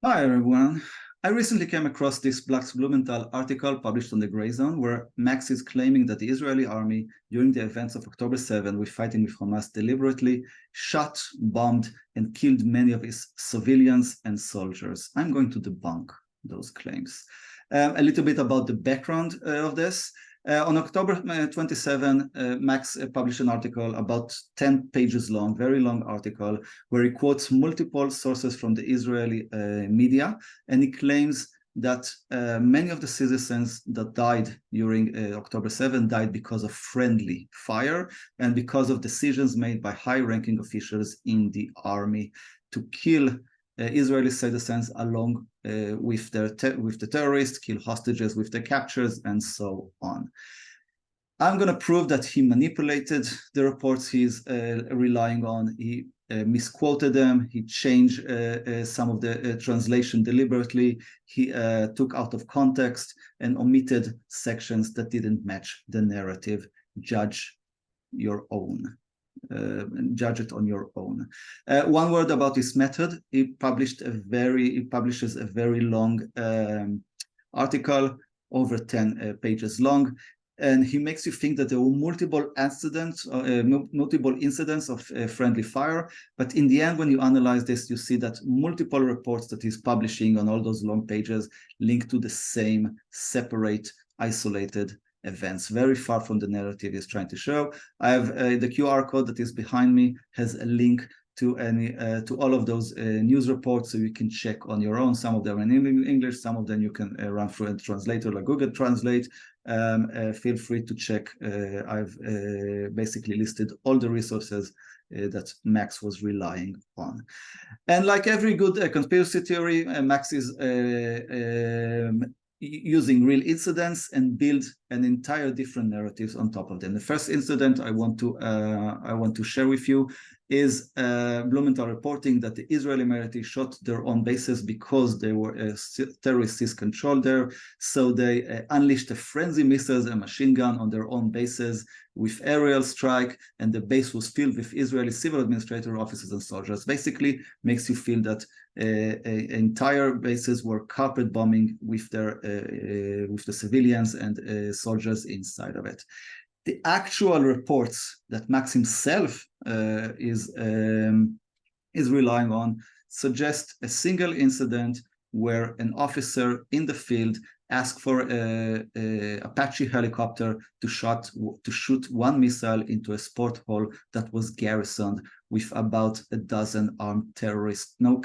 Hi, everyone. I recently came across this Max Blumenthal article published on the Grayzone, where Max is claiming that the Israeli army, during the events of October 7, with fighting with Hamas, deliberately shot, bombed, and killed many of its civilians and soldiers. I'm going to debunk those claims. A little bit about the background of this. On October 27, Max published an article about 10 pages long, very long article, where he quotes multiple sources from the Israeli media, and he claims that many of the citizens that died during October 7 died because of friendly fire and because of decisions made by high-ranking officials in the army to kill Israeli citizens along with the terrorists, kill hostages with the captures, and so on. I'm going to prove that he manipulated the reports he's relying on. He misquoted them. He changed some of the translation deliberately. He took out of context and omitted sections that didn't match the narrative. Judge your own. Judge it on your own. One word about his method. He publishes a very long article, over 10 pages long, and he makes you think that there were multiple incidents of friendly fire. But in the end, when you analyze this, you see that multiple reports that he's publishing on all those long pages link to the same separate, isolated events, very far from the narrative he's trying to show. I have the QR code that is behind me has a link to all of those news reports, so you can check on your own. Some of them are in English, some of them you can run through a translator like Google Translate. Feel free to check. I've basically listed all the resources that Max was relying on. And like every good conspiracy theory, Max is using real incidents and build an entire different narratives on top of them. The first incident I want to share with you is Blumenthal reporting that the Israeli military shot their own bases because they were terrorists seized control there. So they unleashed a frenzy missiles and machine gun on their own bases with aerial strike, and the base was filled with Israeli civil administrator officers and soldiers. Basically makes you feel that entire bases were carpet bombing with the civilians and soldiers inside of it. The actual reports that Max himself is relying on suggest a single incident where an officer in the field asked for a Apache helicopter to shoot one missile into a sport hall that was garrisoned with about a dozen armed terrorists, no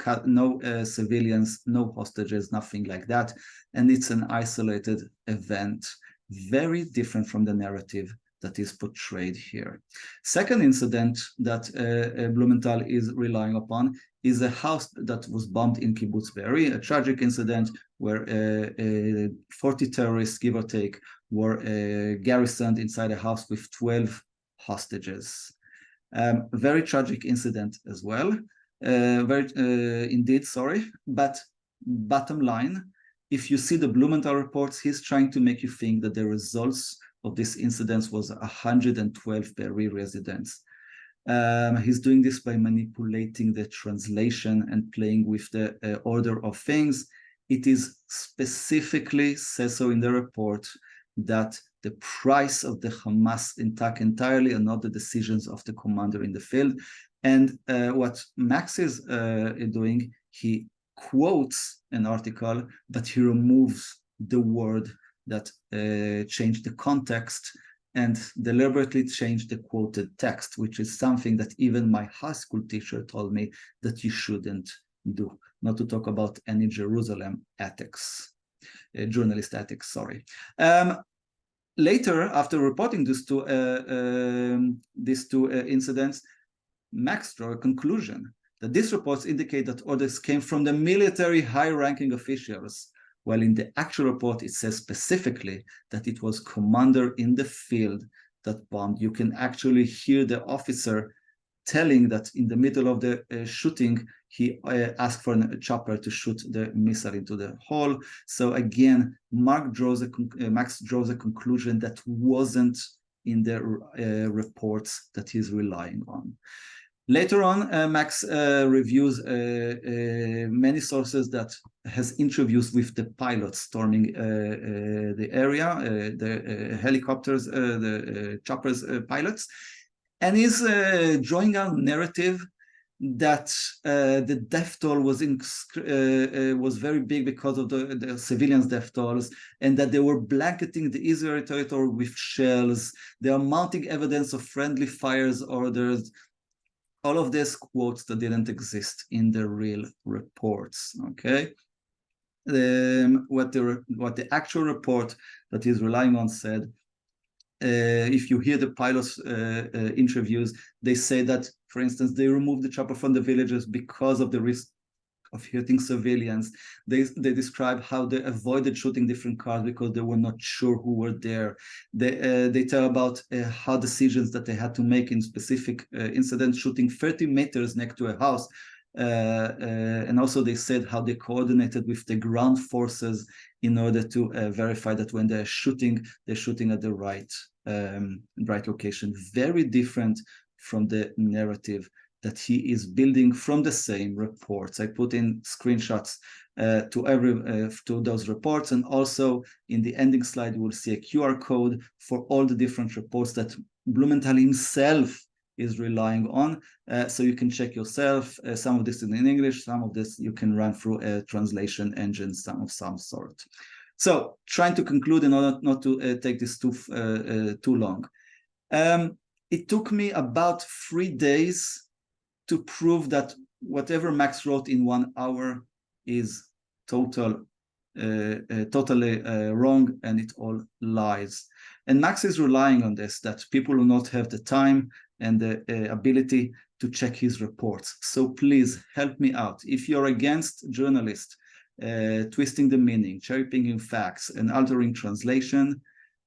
civilians, no hostages, nothing like that. And it's an isolated event, very different from the narrative that is portrayed here. Second incident that Blumenthal is relying upon is a house that was bombed in Kibbutz Be'eri, a tragic incident where 40 terrorists, give or take, were garrisoned inside a house with 12 hostages. Very tragic incident as well. Indeed, sorry. But bottom line, if you see the Blumenthal reports, he's trying to make you think that the results of this incident was 112 Be'eri residents. He's doing this by manipulating the translation and playing with the order of things. It is specifically says so in the report that the price of the Hamas attack entirely are not the decisions of the commander in the field. And what Max is doing, he quotes an article, but he removes the word that changed the context and deliberately changed the quoted text, which is something that even my high school teacher told me that you shouldn't do, not to talk about any Jerusalem ethics, journalist ethics, sorry. Later, after reporting these two incidents, Max drew a conclusion that these reports indicate that orders came from the military high-ranking officials, while in the actual report, it says specifically that it was commander in the field that bombed. You can actually hear the officer telling that in the middle of the shooting, he asked for a chopper to shoot the missile into the hole. So again, Max draws a conclusion that wasn't in the reports that he's relying on. Later on, Max reviews many sources that has interviews with the pilots storming the area, the helicopters, the choppers pilots, and is drawing a narrative that the death toll was very big because of the civilians' death tolls, and that they were blanketing the Israeli territory with shells. They are mounting evidence of friendly fires orders. All of these quotes that didn't exist in the real reports. Okay, what the actual report that he's relying on said. If you hear the pilots' interviews, they say that, for instance, they removed the chopper from the villages because of the risk of hitting civilians. They describe how they avoided shooting different cars because they were not sure who were there. They tell about how decisions that they had to make in specific incidents, shooting 30 meters next to a house. And also they said how they coordinated with the ground forces in order to verify that when they're shooting at the right location. Very different from the narrative that he is building from the same reports. I put in screenshots to those reports, and also in the ending slide you will see a QR code for all the different reports that Blumenthal himself is relying on, so you can check yourself. Some of this is in English, some of this you can run through a translation engine of some sort. So, trying to conclude in order not to take this too long. It took me about 3 days to prove that whatever Max wrote in 1 hour is totally wrong, and it all lies. And Max is relying on this, that people will not have the time and the ability to check his reports. So please help me out. If you're against journalists twisting the meaning, cherry-picking facts, and altering translation,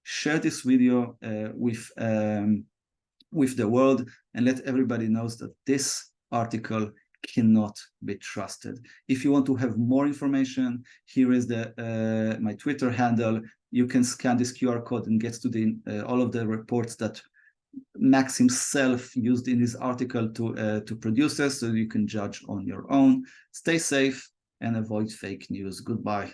share this video with the world, and let everybody know that this article cannot be trusted. If you want to have more information, here is my Twitter handle. You can scan this QR code and get to all of the reports that Max himself used in his article to produce this, so you can judge on your own. Stay safe and avoid fake news. Goodbye.